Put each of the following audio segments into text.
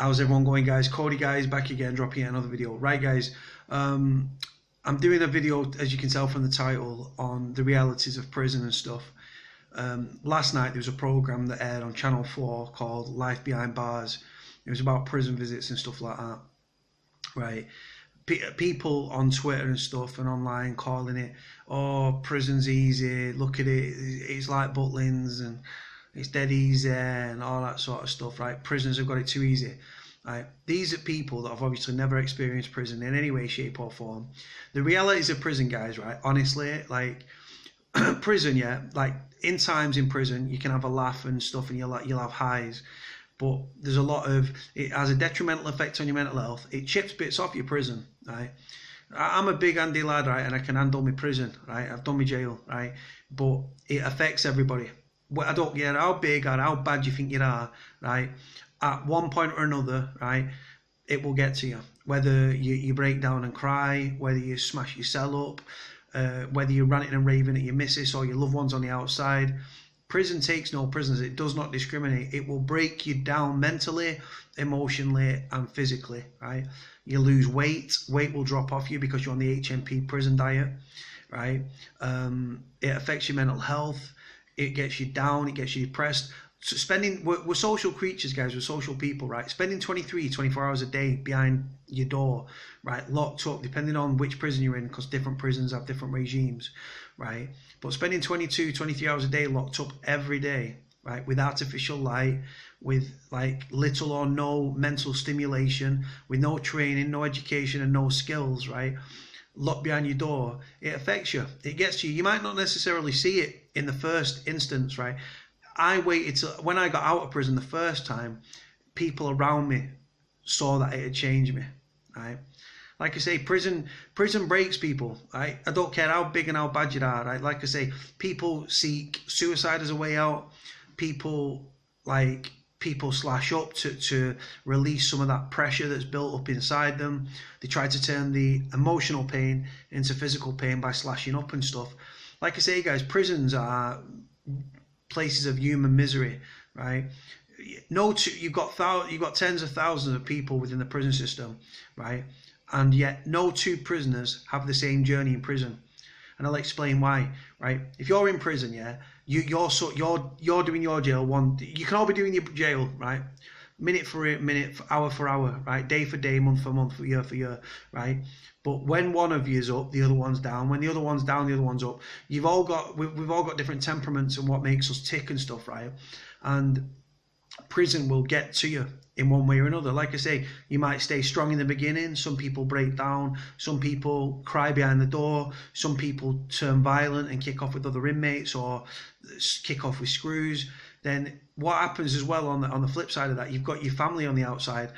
How's everyone going, guys? Cody, guys, back again, dropping another video. Right, guys, I'm doing a video, as you can tell from the title, on the realities of prison and stuff. Last night there was a program that aired on Channel 4 called Life Behind Bars. It was about prison visits and stuff like that, right? People on Twitter and stuff and online calling it, oh, prison's easy, look at it, it's like Butlins and it's dead easy and all that sort of stuff, right? Prisoners have got it too easy, right? These are people that have obviously never experienced prison in any way, shape or form. The realities of prison, guys, right? Honestly, like prison, yeah, like in times in prison, you can have a laugh and stuff and you'll have highs. But there's a lot of, it has a detrimental effect on your mental health. It chips bits off your prison, right? I'm a big handy lad, right? And I can handle my prison, right? I've done my jail, right? But it affects everybody. I don't care how big or how bad you think you are, right? At one point or another, right, it will get to you. Whether you break down and cry, whether you smash your cell up, whether you're ranting and raving at your missus or your loved ones on the outside. Prison takes no prisoners. It does not discriminate. It will break you down mentally, emotionally, and physically, right? You lose weight. Weight will drop off you because you're on the HMP prison diet, right? It affects your mental health. It gets you down. It gets you depressed. So we're social creatures, guys. We're social people, right? Spending 24 hours a day behind your door, right? Locked up, depending on which prison you're in, because different prisons have different regimes, right? But spending 23 hours a day locked up every day, right? With artificial light, with like little or no mental stimulation, with no training, no education, and no skills, right? Locked behind your door, it affects you. It gets you. You might not necessarily see it in the first instance, right? I waited till when I got out of prison the first time, people around me saw that it had changed me, right? Like I say, prison breaks people, right? I don't care how big and how bad you are, right? Like I say, people seek suicide as a way out. People slash up to release some of that pressure that's built up inside them. They try to turn the emotional pain into physical pain by slashing up and stuff. Like I say, guys, prisons are places of human misery, right? You've got tens of thousands of people within the prison system, right? And yet no two prisoners have the same journey in prison. And I'll explain why, right? If you're in prison, yeah, you're doing your jail one. You can all be doing your jail, right? Minute for minute, hour for hour, right? Day for day, month for month, year for year, right? But when one of you is up, the other one's down. When the other one's down, the other one's up. We've all got different temperaments and what makes us tick and stuff, right? And prison will get to you in one way or another. Like I say, you might stay strong in the beginning. Some people break down. Some people cry behind the door. Some people turn violent and kick off with other inmates or kick off with screws. Then what happens as well on the flip side of that, you've got your family on the outside.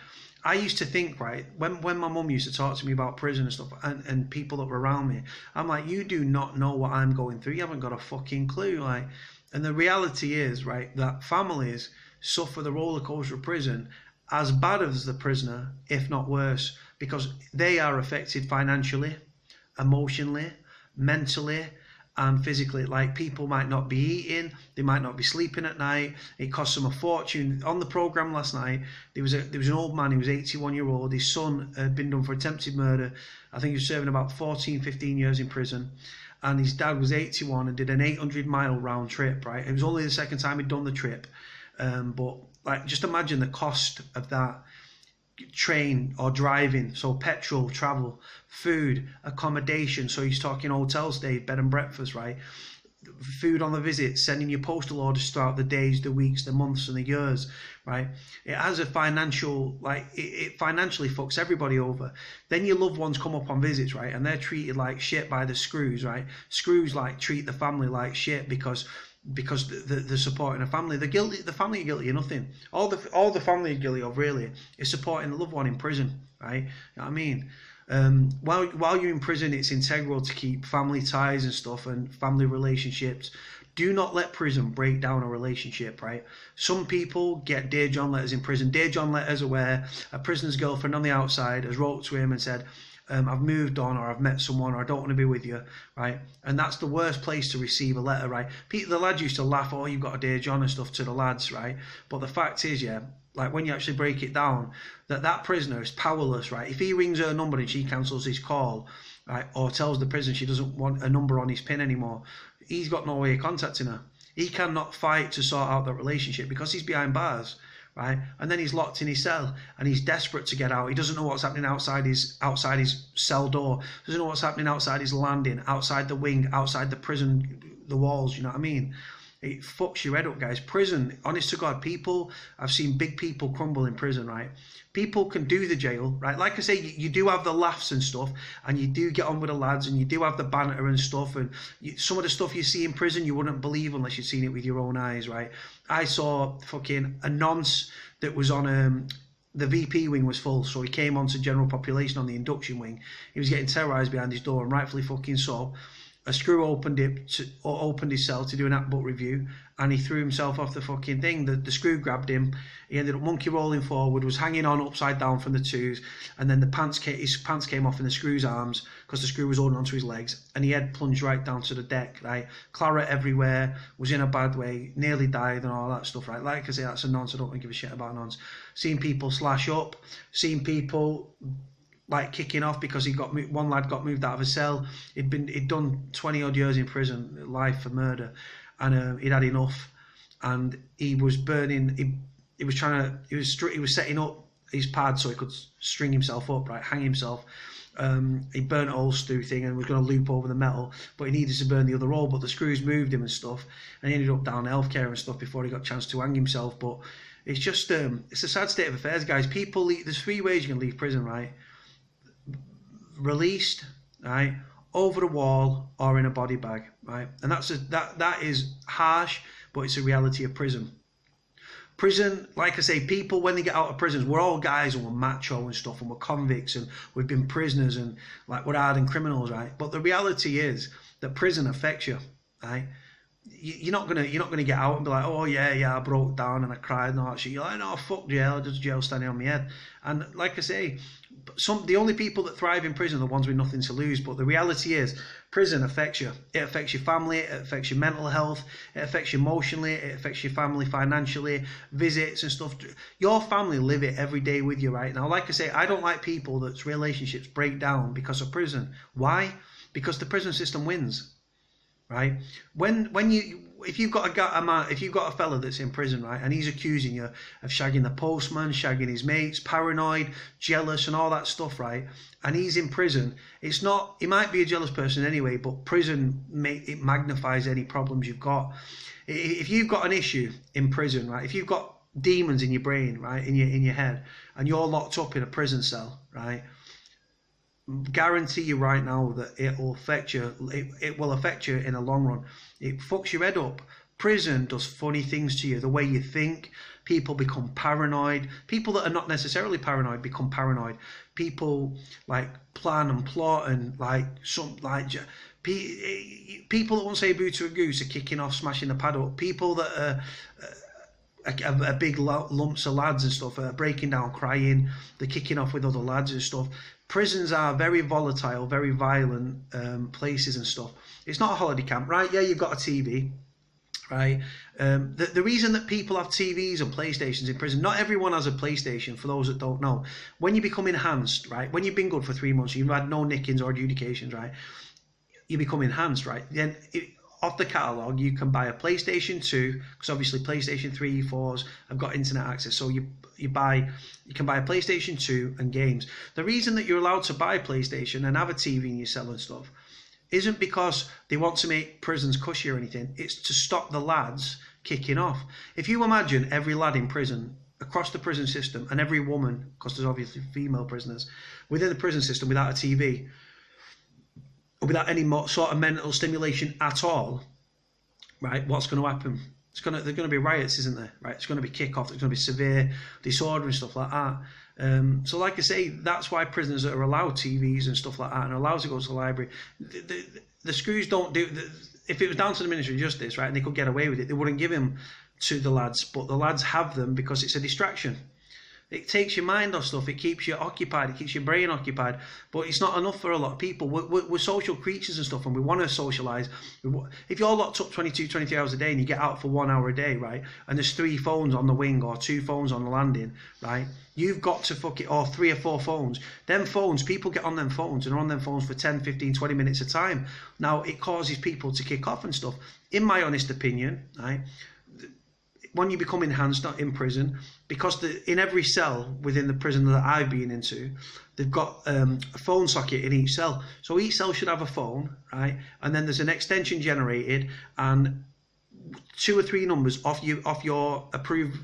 I used to think, right, when my mum used to talk to me about prison and stuff and people that were around me, I'm like, you do not know what I'm going through. You haven't got a fucking clue. Like, and the reality is, right, that families suffer the roller coaster of prison as bad as the prisoner, if not worse, because they are affected financially, emotionally, mentally, and physically. Like, people might not be eating, they might not be sleeping at night. It costs them a fortune. On the program last night, there was an old man. He was 81-year-old. His son had been done for attempted murder. I think he was serving about 15 years in prison. And his dad was 81 and did an 800-mile round trip, right? It was only the second time he'd done the trip. But like, just imagine the cost of that train or driving. So petrol, travel, food, accommodation. So he's talking hotel stay, bed and breakfast, right? Food on the visit, sending your postal orders throughout the days, the weeks, the months, and the years, right? It has a financial, like, it financially fucks everybody over. Then your loved ones come up on visits, right? And they're treated like shit by the screws, right? Screws like treat the family like shit because they're supporting a family. The family are guilty of nothing. All the family are guilty of really is supporting the loved one in prison, right? You know what I mean? While you're in prison, it's integral to keep family ties and stuff and family relationships. Do not let prison break down a relationship, right? Some people get Dear John letters in prison. Dear John letters are where a prisoner's girlfriend on the outside has wrote to him and said, I've moved on, or I've met someone, or I don't want to be with you, right? And that's the worst place to receive a letter, right? The lads used to laugh, oh, you've got a Dear John and stuff to the lads, right? But the fact is, yeah, like when you actually break it down, that prisoner is powerless, right? If he rings her number and she cancels his call, right, or tells the prison she doesn't want a number on his pin anymore, he's got no way of contacting her. He cannot fight to sort out that relationship because he's behind bars, right? And then he's locked in his cell and he's desperate to get out. He doesn't know what's happening outside his cell door. Doesn't know what's happening outside his landing, outside the wing, outside the prison, the walls. You know what I mean? It fucks your head up, guys. Prison, honest to God, people, I've seen big people crumble in prison, right? People can do the jail, right? Like I say, you do have the laughs and stuff, and you do get on with the lads, and you do have the banter and stuff, and some of the stuff you see in prison, you wouldn't believe unless you'd seen it with your own eyes, right? I saw fucking a nonce that was on the VP wing was full, so he came onto general population on the induction wing. He was getting terrorised behind his door, and rightfully fucking so. A screw opened his cell to do an act book review, and he threw himself off the fucking thing. The screw grabbed him. He ended up monkey rolling forward, was hanging on upside down from the twos, and then his pants came off in the screw's arms because the screw was holding onto his legs, and he head plunged right down to the deck, right? Claret everywhere, was in a bad way, nearly died and all that stuff, right? Like I say, that's a nonce. I don't give a shit about nonce. Seen people slash up, seen people like kicking off because one lad got moved out of a cell. He'd done 20 odd years in prison, life for murder, and he'd had enough, and he was burning. He was setting up his pad so he could string himself up, right, hang himself. He burnt a whole stew thing and was going to loop over the metal, but he needed to burn the other roll, but the screws moved him and stuff, and he ended up down healthcare and stuff before he got a chance to hang himself. But it's just it's a sad state of affairs, guys. People there's 3 ways you can leave prison, right? Released, right, over the wall, or in a body bag, right? And that is harsh, but it's a reality of prison. Prison, like I say, people when they get out of prisons, we're all guys and we're macho and stuff, and we're convicts and we've been prisoners and like we're hardened criminals, right? But the reality is that prison affects you, right? You're not gonna get out and be like, oh yeah, I broke down and I cried and all that shit. You're like, no, fuck jail, just jail standing on my head. And like I say, the only people that thrive in prison are the ones with nothing to lose. But the reality is, prison affects you. It affects your family. It affects your mental health. It affects you emotionally. It affects your family financially, visits and stuff. Your family live it every day with you right now. Like I say, I don't like people that's relationships break down because of prison. Why? Because the prison system wins. Right? If you've got a fella that's in prison, right, and he's accusing you of shagging the postman, shagging his mates, paranoid, jealous, and all that stuff, right, and he's in prison, he might be a jealous person anyway, but prison it magnifies any problems you've got. If you've got an issue in prison, right, if you've got demons in your brain, right, in your head, and you're locked up in a prison cell, right, guarantee you right now that it will affect you. It will affect you in the long run. It fucks your head up. Prison does funny things to you. The way you think, people become paranoid. People that are not necessarily paranoid become paranoid. People like plan and plot and people that won't say boo to a goose are kicking off, smashing the pad up. People that are big lumps of lads and stuff are breaking down, crying. They're kicking off with other lads and stuff. Prisons are very volatile, very violent places and stuff. It's not a holiday camp, right? Yeah, you've got a TV, right? The reason that people have TVs and PlayStations in prison, not everyone has a PlayStation, for those that don't know. When you become enhanced, right? When you've been good for 3 months, you've had no nickings or adjudications, right? You become enhanced, right? Then off the catalogue, you can buy a PlayStation 2, because obviously PlayStation 3, 4s have got internet access, so you can buy a PlayStation 2 and games. The reason that you're allowed to buy PlayStation and have a TV in your cell and stuff isn't because they want to make prisons cushy or anything. It's to stop the lads kicking off. If you imagine every lad in prison, across the prison system, and every woman, because there's obviously female prisoners, within the prison system without a TV, or without any sort of mental stimulation at all, right, what's going to happen? There's going to be riots, isn't there? Right, it's going to be kick-off. There's going to be severe disorder and stuff like that. So, like I say, that's why prisoners that are allowed TVs and stuff like that and are allowed to go to the library. The screws don't do. If it was down to the Ministry of Justice, right, and they could get away with it, they wouldn't give them to the lads. But the lads have them because it's a distraction. It takes your mind off stuff. It keeps you occupied. It keeps your brain occupied. But it's not enough for a lot of people. We're social creatures and stuff, and we want to socialise. If you're locked up 22, 23 hours a day and you get out for 1 hour a day, right, and there's 3 phones on the wing or 2 phones on the landing, right, you've got to fuck it, or 3 or 4 phones. Them phones, people get on them phones and are on them phones for 10, 15, 20 minutes a time. Now, it causes people to kick off and stuff. In my honest opinion, right, when you become enhanced, not in prison, because in every cell within the prison that I've been into, they've got a phone socket in each cell. So each cell should have a phone, right? And then there's an extension generated, and 2 or 3 numbers off your approved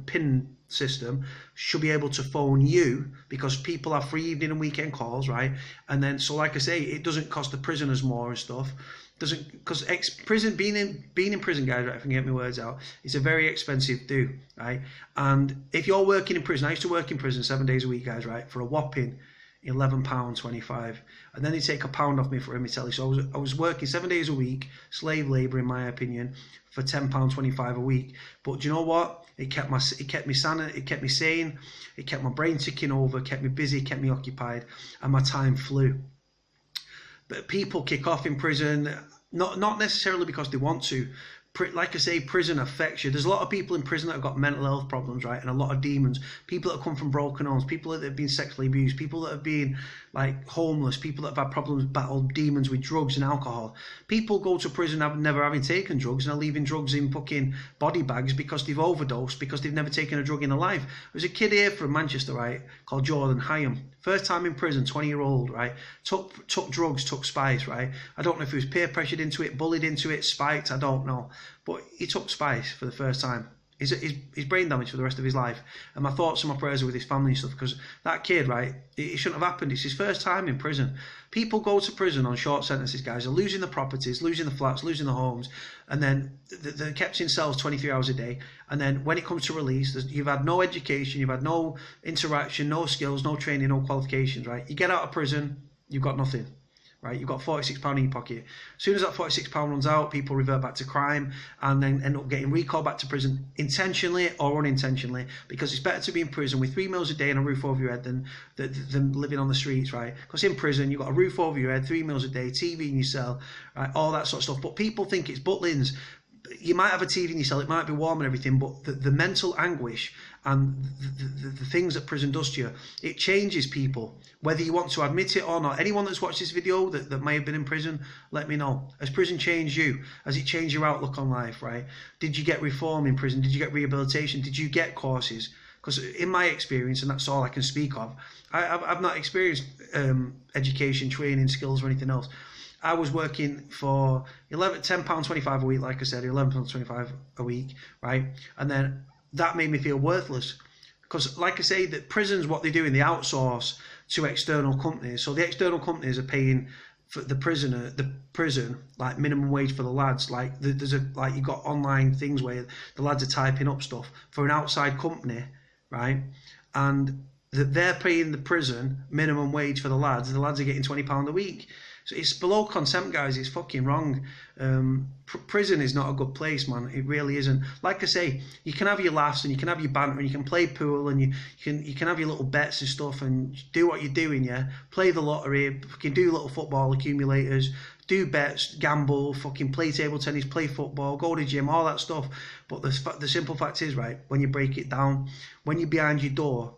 PIN system should be able to phone you, because people have free evening and weekend calls, right? And then, so like I say, it doesn't cost the prisoners more and stuff. Doesn't, because prison, being in prison, guys, right, if I can get my words out, it's a very expensive do, right? And if you're working in prison, I used to work in prison 7 days a week, guys, right, for a whopping £11.25, and then they take £1 off me for me telly. So I was working 7 days a week, slave labour in my opinion, for £10.25 a week. But do you know what? It kept me sane, it kept me sane, it kept my brain ticking over, kept me busy, kept me occupied, and my time flew. But people kick off in prison, not necessarily because they want to. Like I say, prison affects you. There's a lot of people in prison that have got mental health problems, right? And a lot of demons. People that come from broken homes, people that have been sexually abused, people that have been like homeless, people that have had problems, battled demons with drugs and alcohol. People go to prison never having taken drugs and are leaving drugs in fucking body bags because they've overdosed, because they've never taken a drug in their life. There's a kid here from Manchester, right, called Jordan Hyam. First time in prison, 20-year-old, right? Took drugs, took spice, right? I don't know if he was peer pressured into it, bullied into it, spiked, I don't know. But he took spice for the first time. He's brain damaged for the rest of his life. And my thoughts and my prayers are with his family and stuff, because that kid, right, it shouldn't have happened. It's his first time in prison. People go to prison on short sentences, guys. They're losing the properties, losing the flats, losing the homes, and then they're kept in cells 23 hours a day. And then when it comes to release, you've had no education, you've had no interaction, no skills, no training, no qualifications, right? You get out of prison, you've got nothing. Right, you've got £46 in your pocket. As soon as that £46 runs out, people revert back to crime and then end up getting recalled back to prison, intentionally or unintentionally, because it's better to be in prison with 3 meals a day and a roof over your head than living on the streets, right? Because in prison, you've got a roof over your head, 3 meals a day, TV in your cell, right, all that sort of stuff. But people think it's butlins. You might have a TV in your cell, it might be warm and everything, but the mental anguish and the things that prison does to you, it changes people, whether you want to admit it or not. Anyone that's watched this video that may have been in prison, let me know. Has prison changed you? Has it changed your outlook on life, right? Did you get reform in prison? Did you get rehabilitation? Did you get courses? Because in my experience, and that's all I can speak of, I've not experienced education, training, skills, or anything else. I was working for £10.25 a week, like I said, £11.25 a week, right? And then that made me feel worthless, because, like I say, that prisons, what they do, they outsource to external companies. So the external companies are paying for the prison, like minimum wage for the lads. Like you've got online things where the lads are typing up stuff for an outside company, right? And they're paying the prison minimum wage for the lads, and the lads are getting £20 a week. So it's below consent, guys. It's fucking wrong. Prison is not a good place, man. It really isn't. Like I say, you can have your laughs and you can have your banter and you can play pool and you can have your little bets and stuff and do what you're doing, yeah. Play the lottery, you can do little football accumulators, do bets, gamble, fucking play table tennis, play football, go to the gym, all that stuff. But the simple fact is, right, when you break it down, when you're behind your door,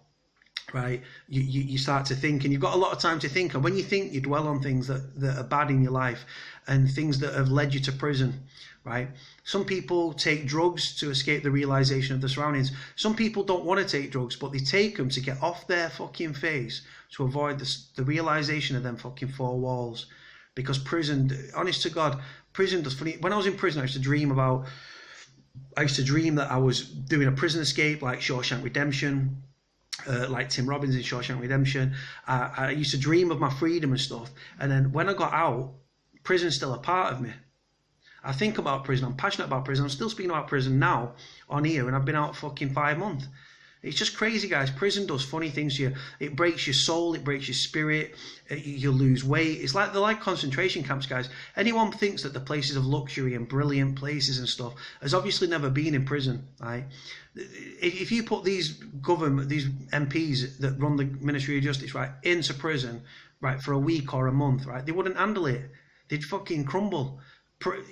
right, you start to think, and you've got a lot of time to think, and when you think, you dwell on things that are bad in your life and things that have led you to prison, right? Some people take drugs to escape the realization of the surroundings. Some people don't want to take drugs, but they take them to get off their fucking face, to avoid the realization of them fucking 4 walls. Because prison, honest to God, prison does funny. When I was in prison, I used to dream that I was doing a prison escape like Shawshank Redemption, like Tim Robbins in Shawshank Redemption. I used to dream of my freedom and stuff. And then when I got out, prison's still a part of me. I think about prison. I'm passionate about prison. I'm still speaking about prison now on here, and I've been out fucking 5 months. It's just crazy, guys. Prison does funny things to you. It breaks your soul. It breaks your spirit. You lose weight. It's like they're like concentration camps, guys. Anyone thinks that the places of luxury and brilliant places and stuff has obviously never been in prison, right? If you put these MPs that run the Ministry of Justice, right, into prison, right, for a week or a month, right, they wouldn't handle it. They'd fucking crumble.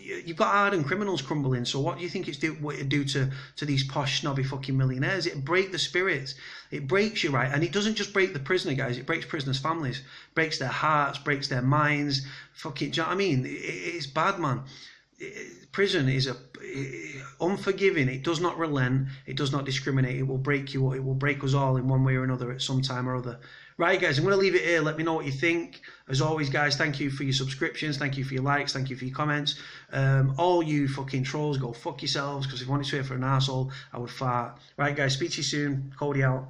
You've got hardened criminals crumbling, so what do you think what it'd do to these posh snobby fucking millionaires? It'd break the spirits. It breaks you, right? And it doesn't just break the prisoner, guys. It breaks prisoners' families, breaks their hearts, breaks their minds. Fucking, do you know what I mean? It's bad, man. Prison is unforgiving. It does not relent. It does not discriminate. It will break you. It will break us all in one way or another at some time or other. Right, guys, I'm going to leave it here. Let me know what you think. As always, guys, thank you for your subscriptions. Thank you for your likes. Thank you for your comments. All you fucking trolls, go fuck yourselves, because if you wanted to hear for an arsehole, I would fart. Right, guys, speak to you soon. Cody out.